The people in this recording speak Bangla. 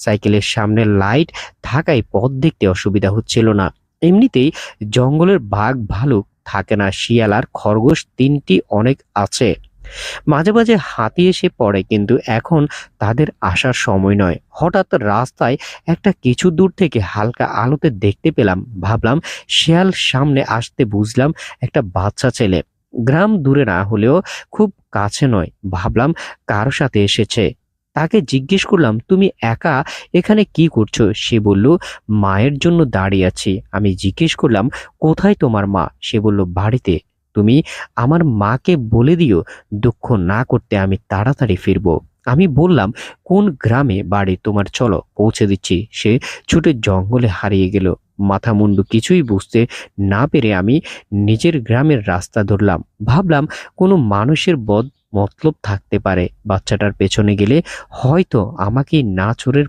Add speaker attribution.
Speaker 1: সাইকেলের সামনে লাইট থাকায় পথ দেখতে অসুবিধা হচ্ছিল না। এমনিতেই জঙ্গলের বাঘ ভালুক থাকে না, শিয়াল আর খরগোশ তিনটি অনেক আছে। মাঝে মাঝে হাতি এসে পড়ে, কিন্তু এখন তাদের আসার সময় নয়। হঠাৎ রাস্তায় একটা কিছু দূর থেকে হালকা আলোতে দেখতে পেলাম। ভাবলাম শিয়াল সামনে আসতে, বুঝলাম একটা বাচ্চা ছেলে। গ্রাম দূরে না হলেও খুব কাছে নয়। ভাবলাম কারো সাথে এসেছে। তাকে জিজ্ঞেস করলাম, তুমি একা এখানে কি করছো? সে বলল, মায়ের জন্য দাঁড়িয়ে আছি। আমি জিজ্ঞেস করলাম, কোথায় তোমার মা? সে বলল, বাড়িতে। তুমি আমার মাকে বলে দিও দুঃখ না করতে, আমি তাড়াতাড়ি ফিরবো। আমি বললাম, কোন গ্রামে বাড়ি তোমার? চলো পৌঁছে দিচ্ছি। সে ছুটে জঙ্গলে হারিয়ে গেল। মাথা মুন্ডু কিছুই বুঝতে না পেরে আমি নিজের গ্রামের রাস্তা ধরলাম। ভাবলাম কোনো মানুষের বদ মতলব থাকতে পারে। বাচ্চাটার পেছনে গেলে হয়তো আমাকে নাছোড়ের